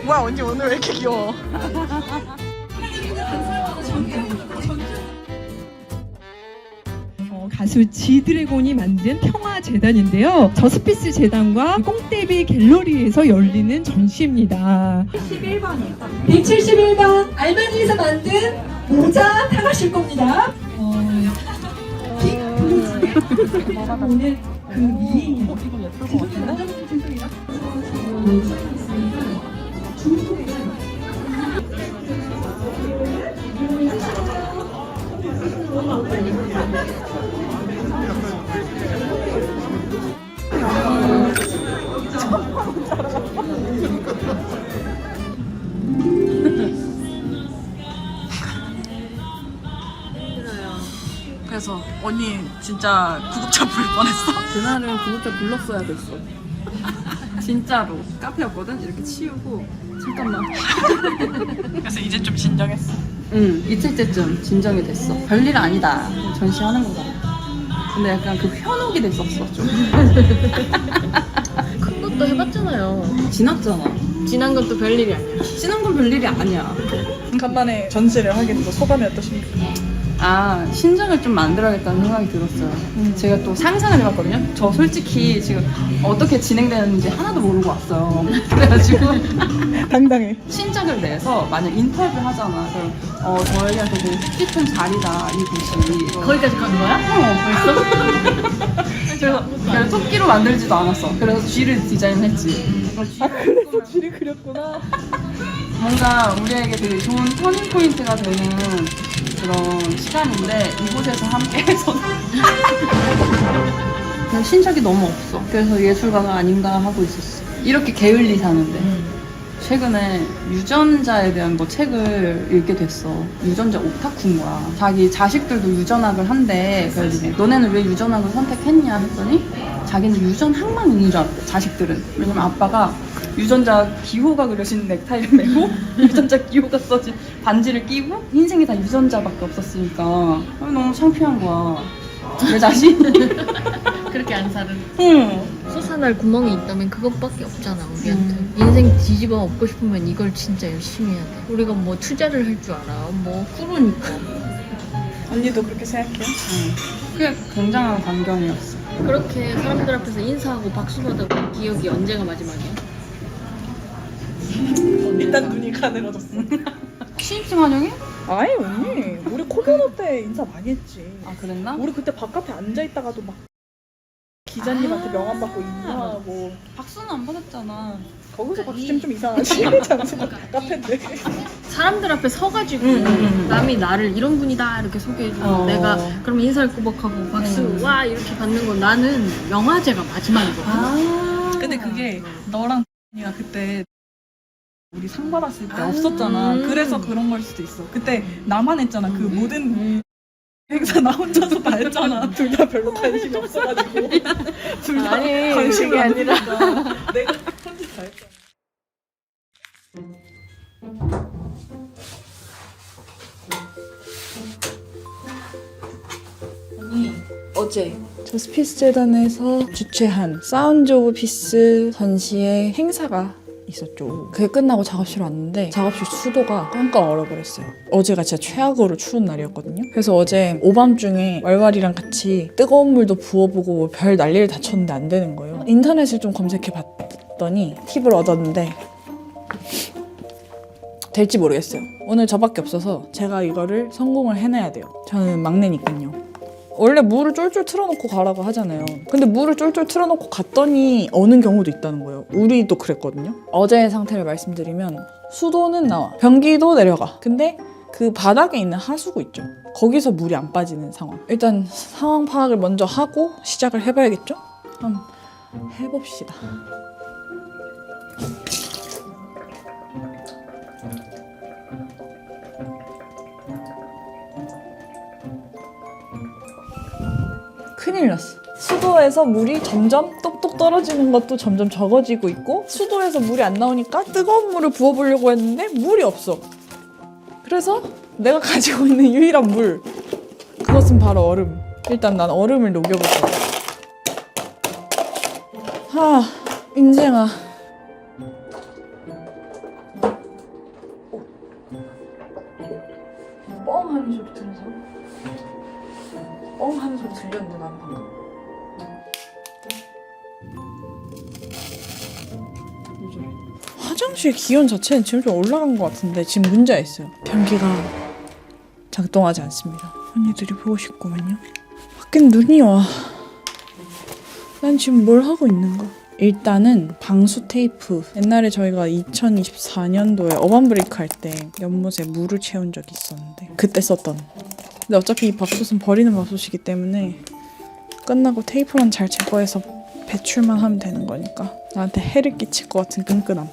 뭐야 언니 오늘 왜 이렇게 귀여워? 가수 지드래곤이 만든 평화재단인데요. 저스피스 재단과 꽁떼비 갤러리에서 열리는 전시입니다. 111번이요. 171번 알바니에서 만든 모자 타가실 겁니다. 빅 블루즈. 오늘 그 미인 이거 예쁠 것 같은데? 그래서 언니 진짜 구급차 부를 뻔했어. 그날은 구급차 불렀어야 됐어. 진짜로 카페였거든. 이렇게 치우고 잠깐만. 그래서 이제 좀 진정했어. 응, 이틀 때쯤 진정이 됐어. 별일 아니다. 전시하는 거다. 근데 약간 그 현혹이 됐었어 좀. 큰 것도 해봤잖아요. 지났잖아. 지난 것도 별일이 아니야. 지난 건 별일이 아니야. 간만에 전시를 하게 돼서 소감이 어떠십니까? 아, 신작을 좀 만들어야겠다는 생각이 들었어요. 제가 또 상상을 해봤거든요. 저 솔직히 지금 어떻게 진행되는지 하나도 모르고 왔어요. 그래가지고 당당해. 신작을 내서 만약 인터뷰를 하잖아. 그럼 저희한테 되게 뜻깊은 자리다, 이 곳이. 거기까지 간 거야? 벌써? 그래서 토끼로 만들지도 않았어. 그래서 쥐를 디자인했지. 그래서 쥐를 그렸구나. 뭔가 우리에게 되게 좋은 터닝 포인트가 되는 그런 시간인데 이곳에서 함께해서 그냥 신작이 너무 없어. 그래서 예술가가 아닌가 하고 있었어. 이렇게 게을리 사는데 최근에 유전자에 대한 뭐 책을 읽게 됐어. 유전자 오타쿠인 거야. 자기 자식들도 유전학을 한대. 그래서 너네는 왜 유전학을 선택했냐 했더니 자기는 유전학만 있는 줄 알았대. 자식들은. 왜냐면 아빠가 유전자 기호가 그려진 넥타이를 메고 유전자 기호가 써진 반지를 끼고 인생에 다 유전자밖에 없었으니까 너무 창피한 거야. 내 자신. 그렇게 안 살은. 응. 솟아날 구멍이 있다면 그것밖에 없잖아 우리한테. 인생 뒤집어 엎고 싶으면 이걸 진짜 열심히 해야 돼. 우리가 뭐 투자를 할 줄 알아. 뭐 그러니까. 언니도 그렇게 생각해요? 그게 굉장한 광경이었어. 그렇게 사람들 앞에서 인사하고 박수 받아본 기억이 언제가 마지막이야? 일단 눈이 가늘어졌어. 신입생 환영회? 아니 언니, 우리 코로나 때 인사 많이 했지. 아, 그랬나? 우리 그때 바깥에 앉아 있다가도 막 기자님한테 명함 받고 인사하고. 박수는 안 받았잖아. 거기서 박수치면 좀 이상하지. 장소가 카페인데. 사람들 앞에 서가지고 남이 나를 이런 분이다 이렇게 소개해주고 내가 그럼 인사를 꾸벅하고 박수 와 이렇게 받는 건 나는 영화제가 마지막이거든. 근데 그게 너랑 언니가 그때 우리 상 받았을 때 없었잖아. 그래서 그런 걸 수도 있어. 그때 나만 했잖아. 그 모든 행사 나 혼자서 다 했잖아. 둘 다 별로 관심이 없어가지고. 둘 다 아니, 관심이 그게 안 아니라. 드니까 내가 혼자 다 했잖아. 어제 저스피스 재단에서 주최한 사운드 오브 피스 전시회 행사가 있었죠. 그게 끝나고 작업실 왔는데 작업실 수도가 꽝꽝 얼어버렸어요. 어제가 진짜 최악으로 추운 날이었거든요. 그래서 어제 오밤중에 왈왈이랑 같이 뜨거운 물도 부어보고 별 난리를 다 쳤는데 안 되는 거예요. 인터넷을 좀 검색해봤더니 팁을 얻었는데 될지 모르겠어요. 오늘 저밖에 없어서 제가 이거를 성공을 해내야 돼요. 저는 막내니까요. 원래 물을 쫄쫄 틀어놓고 가라고 하잖아요. 근데 물을 쫄쫄 틀어놓고 갔더니 어는 경우도 있다는 거예요. 우리도 그랬거든요. 어제의 상태를 말씀드리면 수도는 나와. 변기도 내려가. 근데 그 바닥에 있는 하수구 있죠. 거기서 물이 안 빠지는 상황. 일단 상황 파악을 먼저 하고 시작을 해봐야겠죠? 한번 해봅시다. 큰일 났어. 수도에서 물이 점점 똑똑 떨어지는 것도 점점 적어지고 있고 수도에서 물이 안 나오니까 뜨거운 물을 부어보려고 했는데 물이 없어. 그래서 내가 가지고 있는 유일한 물, 그것은 바로 얼음. 일단 난 얼음을 녹여볼 거야. 인생아. 하면서 엉 하는 소리 들렸는데 나는 방금. 왜 저래? 화장실 기온 자체는 지금 좀 올라간 것 같은데 지금 문제가 있어요. 변기가 작동하지 않습니다. 언니들이 보고 싶구만요. 밖엔 눈이 와. 난 지금 뭘 하고 있는 거야? 일단은 방수 테이프. 옛날에 저희가 2024년도에 어반브레이크 할 때 연못에 물을 채운 적이 있었는데 그때 썼던. 근데 어차피 이 밥솥은 버리는 밥솥이기 때문에 끝나고 테이프만 잘 제거해서 배출만 하면 되는 거니까 나한테 해를 끼칠 것 같은 끈끈함.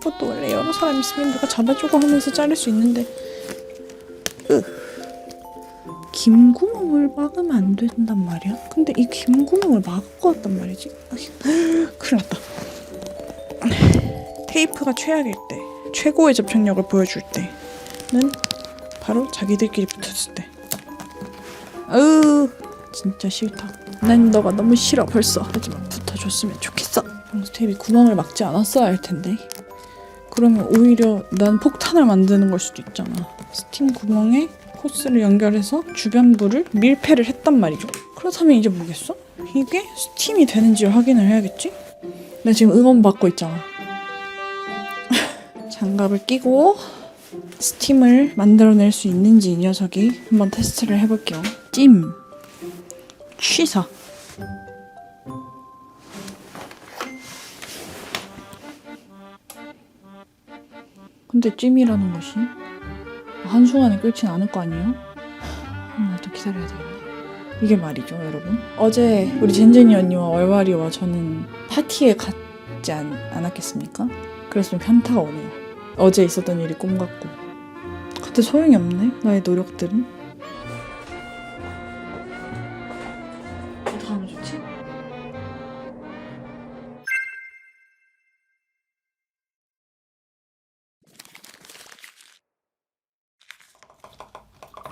그것도 원래 여러 사람 있으면 누가 잡아주고 하면서 자를 수 있는데 김구멍을 막으면 안 된단 말이야? 근데 이 김구멍을 막을 것 같단 말이지? 큰일 났다. 테이프가 최악일 때, 최고의 접착력을 보여줄 때는 바로 자기들끼리 붙었을 때. 진짜 싫다. 난 너가 너무 싫어 벌써. 하지만 붙어줬으면 좋겠어. 방수 테이프 구멍을 막지 않았어야 할 텐데. 그러면 오히려 난 폭탄을 만드는 걸 수도 있잖아. 스팀 구멍에 호스를 연결해서 주변부를 밀폐를 했단 말이죠. 그렇다면 이제 뭐겠어? 이게 스팀이 되는지 확인을 해야겠지? 나 지금 응원 받고 있잖아. 장갑을 끼고 스팀을 만들어낼 수 있는지 이 녀석이 한번 테스트를 해볼게요. 찜, 취사. 근데 찜이라는 것이 한순간에 끓진 않을 거 아니에요? 나도 기다려야 되겠네. 이게 말이죠, 여러분. 어제 우리 젠젠이 언니와 월와리와 저는 파티에 갔지 않았겠습니까? 그래서 좀 현타가 오네요. 어제 있었던 일이 꿈 같고. 근데 소용이 없네, 나의 노력들은. 어떻게 하면 좋지?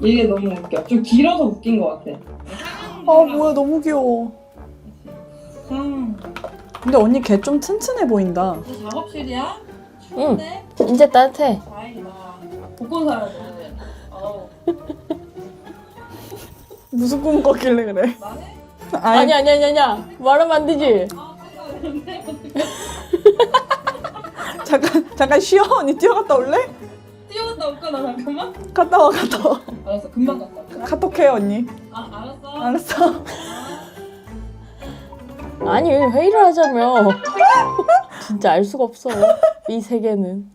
이게 너무 웃겨. 좀 길어서 웃긴 것 같아. 뭐야, 너무 귀여워. 근데 언니 걔 좀 튼튼해 보인다. 이제 작업실이야? 추운데? 이제 따뜻해. 다행이다. 복권 사야 돼. 무슨 꿈 꿨길래 그래? 아니야. 말하면 안 되지. 잠깐 쉬어. 언니 뛰어갔다 올래? 뛰어갔다 올까? 나 잠깐만. 갔다 와. 알았어. 금방 갔다 올게. 카톡해 언니. 알았어. 알았어. 아니 회의를 하자며. 진짜 알 수가 없어. 이 세계는.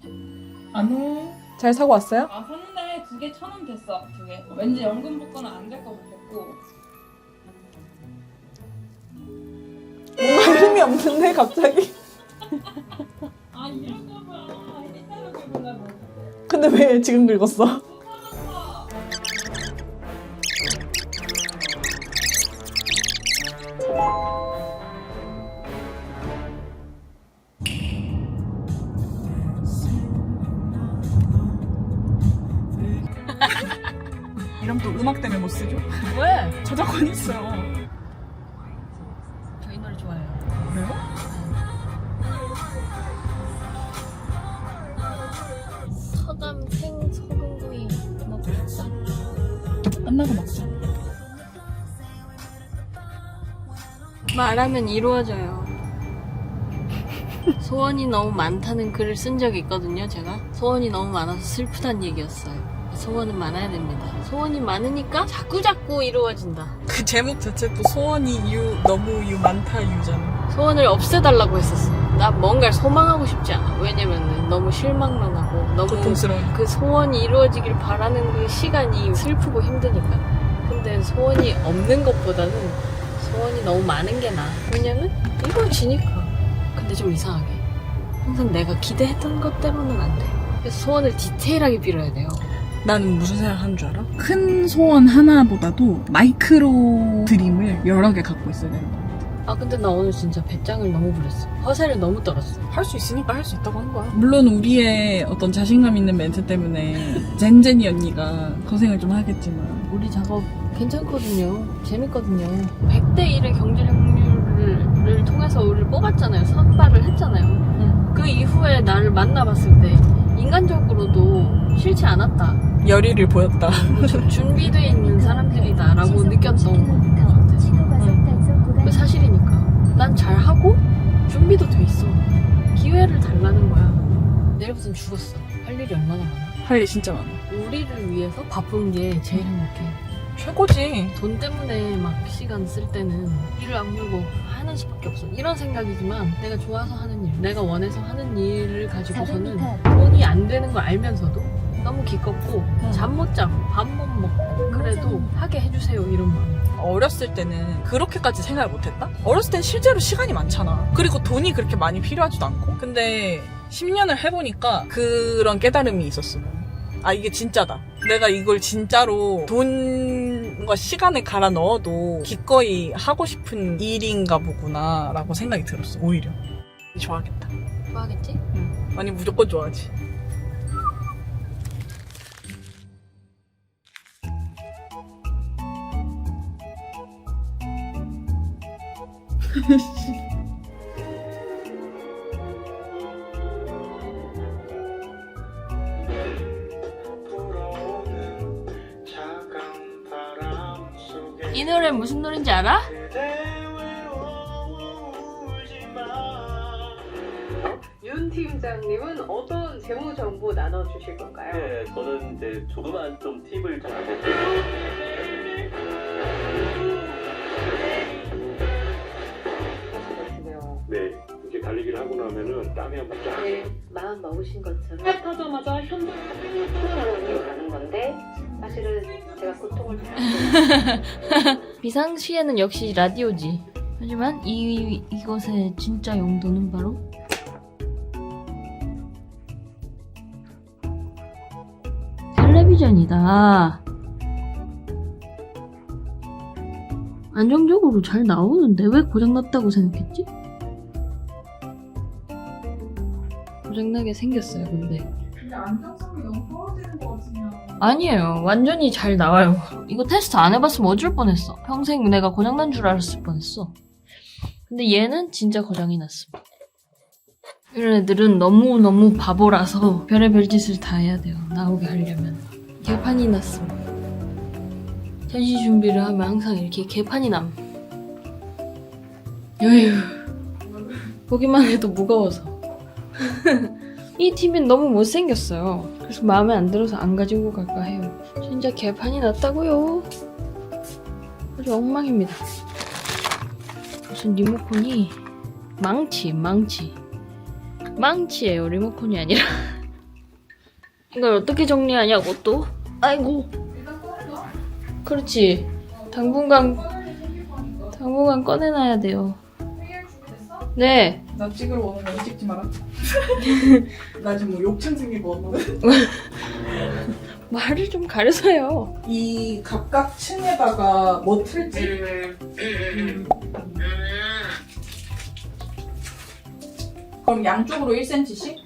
안 오. 잘 사고 왔어요? 샀는데 2개 1,000원 됐어. 2개. 왠지 연금 복권은 안 될 것 같았고. 뭔가 힘이 없는데 갑자기. 이럴까 봐. 이따가 긁으려고. 근데 왜 지금 긁었어? 이러면 또 음악 때문에 못 쓰죠? 왜? 저작권이 있어요. 저 이 노래 좋아해요. 그래요? 서담 생소금구이 먹고 싶다. 끝나고 먹자. 말하면 이루어져요. 소원이 너무 많다는 글을 쓴 적이 있거든요, 제가. 소원이 너무 많아서 슬프단 얘기였어요. 소원은 많아야 됩니다. 소원이 많으니까 자꾸 이루어진다. 그 제목 자체도 소원이 너무 많다 유잖아. 소원을 없애달라고 했었어. 나 뭔가를 소망하고 싶지 않아. 왜냐면은 너무 실망론하고 너무 고통스러운. 그 소원이 이루어지길 바라는 그 시간이 슬프고 힘드니까. 근데 소원이 없는 것보다는 소원이 너무 많은 게 나아. 왜냐면 이루어지니까. 근데 좀 이상하게 항상 내가 기대했던 것 때문은 안 돼. 그래서 소원을 디테일하게 빌어야 돼요. 나는 무슨 생각하는 줄 알아? 큰 소원 하나보다도 마이크로 드림을 여러 개 갖고 있어야 되는 거야. 아 근데 나 오늘 진짜 배짱을 너무 부렸어. 화살을 너무 떨었어. 할 수 있으니까 할 수 있다고 한 거야. 물론 우리의 어떤 자신감 있는 멘트 때문에 젠젠이 언니가 고생을 좀 하겠지만 우리 작업 괜찮거든요. 재밌거든요. 100대 1의 경쟁 확률을 통해서 우리를 뽑았잖아요. 선발을 했잖아요. 그 이후에 나를 만나봤을 때 인간적으로도 싫지 않았다. 열의를 보였다. 준비되어 있는 사람들이다라고 느꼈던 것 같아. 사실이니까. 난 잘하고 준비도 돼 있어. 기회를 달라는 거야. 내일부터는 죽었어. 할 일이 얼마나 많아. 할 일 진짜 많아. 우리를 위해서 바쁜 게 제일 행복해. 최고지. 돈 때문에 막 시간 쓸 때는 일을 악물고 하는 수밖에 없어. 이런 생각이지만 내가 좋아서 하는 일, 내가 원해서 하는 일을 가지고서는 돈이 안 되는 걸 알면서도 너무 기껍고 잠 못 자고 밥 못 먹고 그래도 하게 해주세요 이런 마음. 어렸을 때는 그렇게까지 생각을 못했다? 어렸을 땐 실제로 시간이 많잖아. 그리고 돈이 그렇게 많이 필요하지도 않고. 근데 10년을 해보니까 그런 깨달음이 있었어. 아, 이게 진짜다. 내가 이걸 진짜로 돈과 시간을 갈아 넣어도 기꺼이 하고 싶은 일인가 보구나 라고 생각이 들었어. 오히려 좋아하겠다. 좋아하겠지? 아니 무조건 좋아하지. 이 노래 무슨 노래인지 알아? 윤 팀장님은 어떤 재무 정보 나눠주실 건가요? 네, 저는 이제 조그만 좀 팁을 좀 알려드릴게요. 네, 이렇게 달리기를 하고 나면은 땀이 한번 쫙. 네, 마음 먹으신 것처럼 하자마자 현장으로 가는 건데 사실은 제가 고통을 비상시에는 역시 라디오지. 하지만 이것의 진짜 용도는 바로 텔레비전이다. 안정적으로 잘 나오는데 왜 고장났다고 생각했지? 고장나게 생겼어요, 근데 안정성이 너무 떨어지는 것 같으면 아니에요. 완전히 잘 나와요. 이거 테스트 안 해봤으면 어쩔 뻔했어. 평생 내가 고장난 줄 알았을 뻔했어. 근데 얘는 진짜 고장이 났습니다. 이런 애들은 너무너무 바보라서 별의별 짓을 다 해야 돼요. 나오게 하려면. 개판이 났습니다. 전시 준비를 하면 항상 이렇게 개판이 남. 어휴. 보기만 해도 무거워서. 이 팀은 너무 못생겼어요. 그래서 마음에 안 들어서 안 가지고 갈까 해요. 진짜 개판이 났다고요. 아주 엉망입니다. 무슨 리모컨이 망치예요. 리모컨이 아니라. 이걸 어떻게 정리하냐고 또. 아이고. 그렇지. 당분간 꺼내놔야 돼요. 네. 나 찍으러 오는 거 찍지 마라. 나 지금 뭐 욕심 생긴 거 같거든. 말을 좀 가려서요. 이 각각 층에다가 뭐 틀지? 그럼 양쪽으로 1cm씩?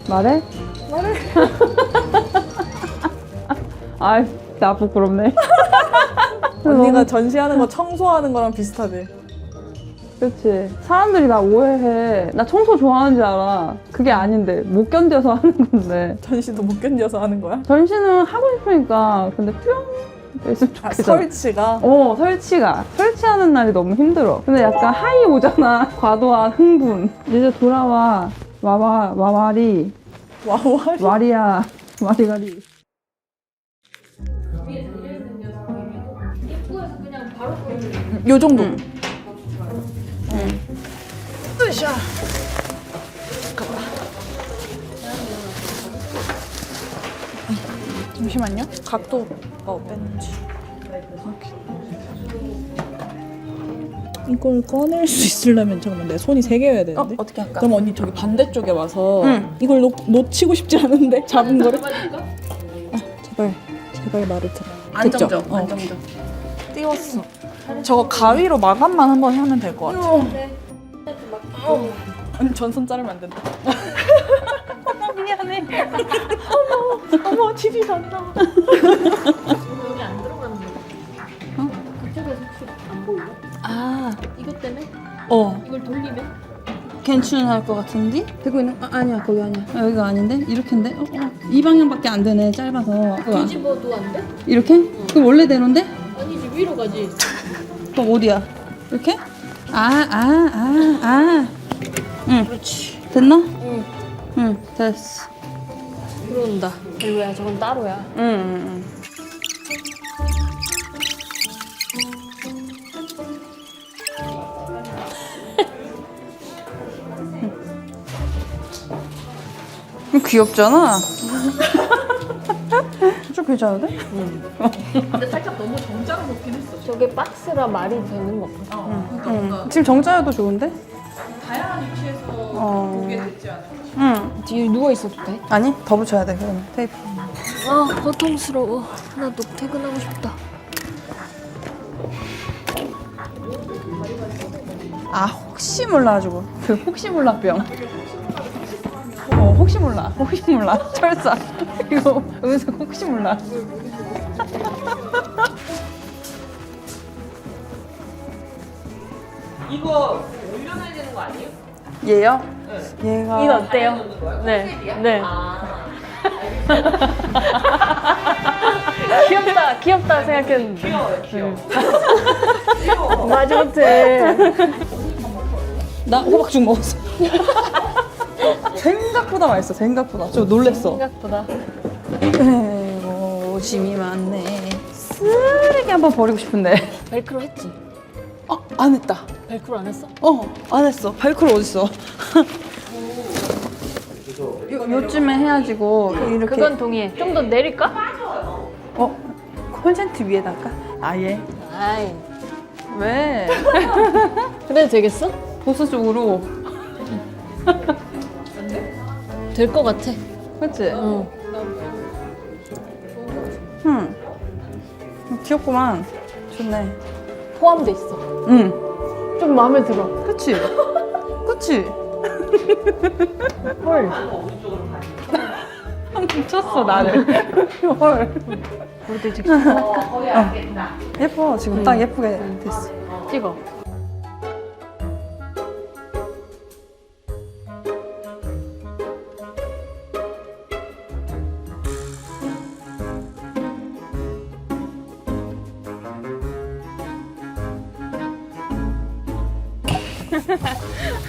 말해? 아이, 나 부끄럽네. 언니가 전시하는 거 청소하는 거랑 비슷하대. 그치. 사람들이 나 오해해. 나 청소 좋아하는 줄 알아. 그게 아닌데. 못 견뎌서 하는 건데. 전시도 못 견뎌서 하는 거야? 전시는 하고 싶으니까. 근데 뿅! 있으면 아, 좋겠어. 설치가? 설치가. 설치하는 날이 너무 힘들어. 근데 약간 하이 오잖아. 과도한 흥분. 이제 돌아와. 와와리. 와와리? 와리야. 와리가리. 요 정도. 으쌰. 잠깐만. 잠시만요. 각도가 어땠는지. 이걸 꺼낼 수 있으려면 잠깐만 내 손이 3개여야 되는데. 어떻게 할까? 그럼 언니 저기 반대쪽에 와서 이걸 놓치고 싶지 않은데 잡은 거를. 제발 말을 들어. 안정적. 됐죠? 띄웠어. 저거 가위로 마감만 한번 하면 될 것 같아. 언니 전선 자르면 안 된다. 미안해. 어머 TV 난다. 여기 안 들어가는 거. 그쪽에서 혹시 안 보이나? 아, 이것 때문에? 이걸 돌리면? 괜찮을 것 같은데? 되고 있는? 아니야, 거기 아니야. 여기가 아닌데? 이렇게인데? 이 방향밖에 안 되네, 짧아서. 뒤집어도 안 돼? 이렇게? 그럼 원래대로인데? 아니지, 위로 가지. 그럼 어디야? 이렇게? 응. 그렇지. 됐나? 응. 응, 됐어. 들어온다. 별로야, 저건 따로야. 응. 귀엽잖아. 좀 괜찮은데? 근데 살짝 너무 정자로 놓긴 했어. 저게 박스라 말이 되는 것 같아. 지금 정자여도 좋은데? 다양한 위치에서 보게 되지 않아요? 응. 뒤에 누워 있어도 돼? 아니, 더 붙여야 돼, 그러면. 테이프. 아, 고통스러워. 나도 퇴근하고 싶다. 아, 혹시 몰라가지고. 그 혹시 몰라병. 혹시 몰라. 철사. 이거 음식 혹시 몰라. 이거 올려놔야 되는 거 아니에요? 얘요? 얘가. 이거 어때요? 네. 네. 귀엽다 생각했는데. 귀여워. 맞아, 같아. 나 호박죽 먹었어. 생각보다 맛있어, 생각보다. 좀 놀랬어. 생각보다. 에이고, 짐이 많네. 쓰레기 한번 버리고 싶은데. 벨크로 했지? 안 했다. 벨크로 안 했어? 안 했어. 발크로 어딨어? 요쯤에 해야지고 이렇게. 그건 동의해. 좀 더 내릴까? 콘센트 위에다가? 아예. 아이. 왜? 그래도 되겠어? 보스 쪽으로. 될 것 같아. 그치? 응. 귀엽구만. 좋네. 포함돼 있어. 응. 좀 마음에 들어. 그치? 그치? 헐. 미쳤어, 나를. 헐. 우리도 지금 할까? 예뻐. 지금 딱 예쁘게 됐어. 찍어.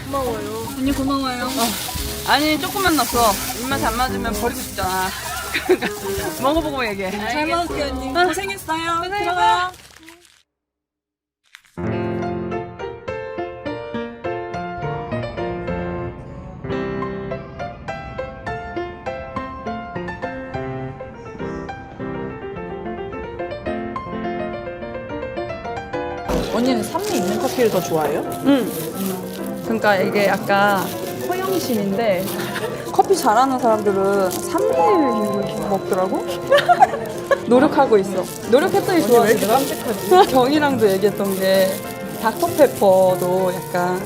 고마워요. 언니 고마워요. 아니, 조금만 넣었어. 입맛에 안 맞으면 버리고 싶잖아. 그러니까 먹어보고 얘기해. 잘 먹을게요 언니. 고생했어요. 들어가요. 언니는 산미 있는 커피를 더 좋아해요? 응. 그러니까 이게 약간 허영심인데 커피 잘하는 사람들은 3일 먹더라고. 노력하고 있어. 노력했더니 좋아지더라. 경이랑도 얘기했던 게 닥터페퍼도 약간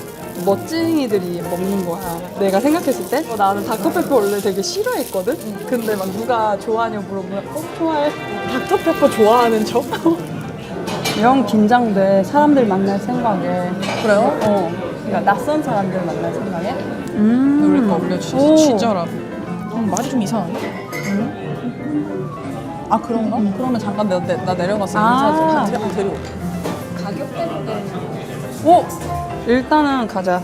멋쟁이들이 먹는 거야. 내가 생각했을 때 나는 닥터페퍼 원래 되게 싫어했거든. 근데 막 누가 좋아하냐고 물어보면 좋아해. 닥터페퍼 좋아하는 척? 영 긴장돼. 사람들 만날 생각에. 그래요? 그러니까 낯선 사람들 만날 생각에. 노래 거 올려주셔서 오. 친절하고. 말이 좀 이상한데? 아 그런가? 그러면 잠깐 나 내려가서 아. 인사 좀 드리고. 가격 때문에. 오! 일단은 가자.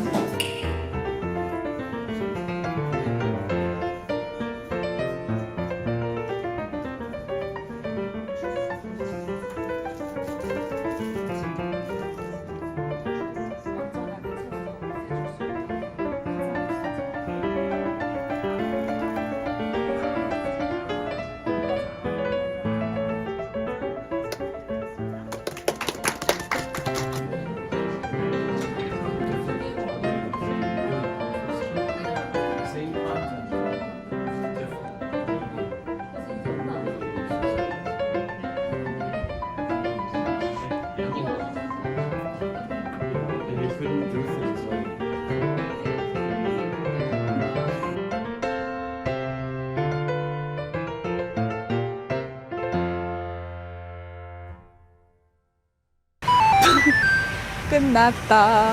끝났다.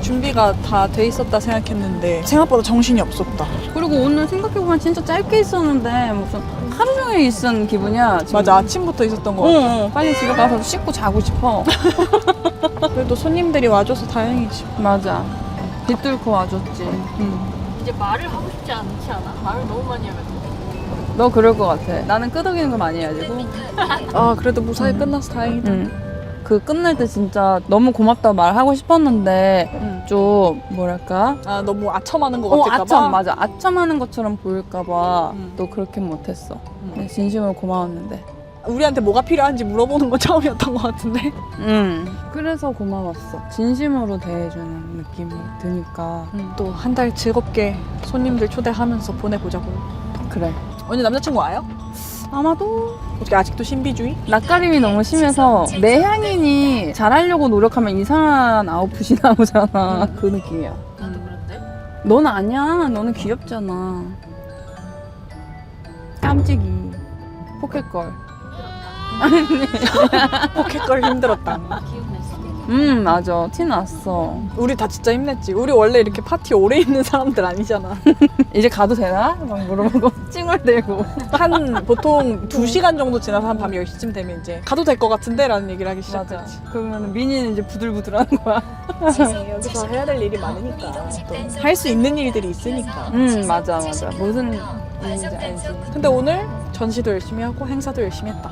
준비가 다 돼 있었다 생각했는데 생각보다 정신이 없었다. 그리고 오늘 생각해보면 진짜 짧게 있었는데 무슨 하루 종일 있은 기분이야. 지금. 맞아, 아침부터 있었던 거 같아. 빨리 집에 가서 씻고 자고 싶어. 그래도 손님들이 와줘서 다행이지. 맞아. 빗뚫고 와줬지. 이제 말을 하고 싶지 않지 않아? 말을 너무 많이 해가지고. 너 그럴 것 같아. 나는 끄덕이는 거 많이 해가지고. 아, 그래도 무사히 끝나서 다행이다. 그 끝날 때 진짜 너무 고맙다고 말하고 싶었는데 좀 뭐랄까? 아, 너무 아첨하는 것 같을까 봐. 아첨 맞아. 아첨하는 것처럼 보일까봐 또 그렇게 못했어. 네, 진심으로 고마웠는데. 우리한테 뭐가 필요한지 물어보는 건 처음이었던 것 같은데. 그래서 고마웠어. 진심으로 대해주는 느낌이 드니까. 또 한 달 즐겁게 손님들 초대하면서 보내보자고. 그래. 언니 남자친구 와요? 아마도 어떻게 아직도 신비주의? 낯가림이 너무 심해서 내향인이 잘하려고 노력하면 이상한 아웃풋이 나오잖아. 그 느낌이야. 나도 그런데. 넌 아니야. 너는 귀엽잖아. 깜찍이. 포켓걸. 포켓걸 힘들었다. 기억났어. 맞아. 티 났어. 우리 다 진짜 힘냈지. 우리 원래 이렇게 파티 오래 있는 사람들 아니잖아. 이제 가도 되나? 막 물어보고 찡얼대고. 한 보통 2시간 정도 지나서 한 밤 10시쯤 되면 이제 가도 될 것 같은데? 라는 얘기를 하기 맞아. 시작했지. 그러면 미니는 이제 부들부들하는 거야. 여기서 해야 될 일이 많으니까. 또 할 수 있는 일들이 있으니까. 맞아. 무슨 일인지 알지. 근데 오늘 전시도 열심히 하고 행사도 열심히 했다.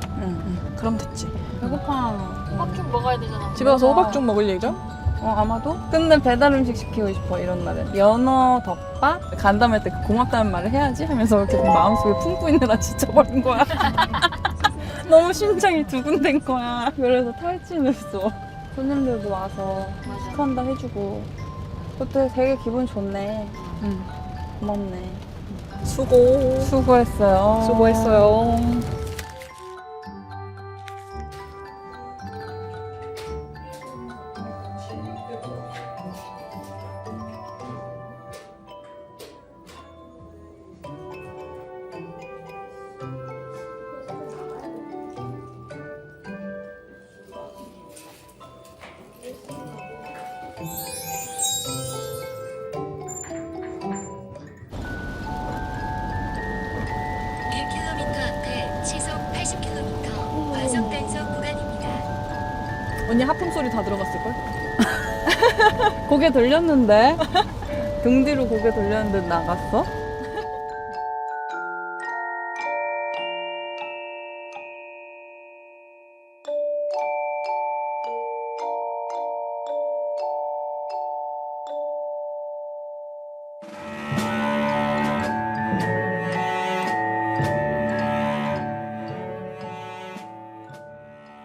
그럼 됐지. 배고파. 호박죽 먹어야 되잖아. 집에 가서 호박죽 먹을 예정? 아마도? 근데 배달 음식 시키고 싶어, 이런 날은. 연어 덮밥? 간담회 때 고맙다는 말을 해야지 하면서 이렇게 마음속에 품고 있느라 지쳐버린 거야. 너무 심장이 두근댄 거야. 그래서 탈진했어. 손님들도 와서 축하한다 해주고. 그때 되게 기분 좋네. 고맙네. 수고했어요. 수고했어요. 언니 하품 소리 다 들어갔을걸? 고개 돌렸는데? 등 뒤로 고개 돌렸는데 나갔어?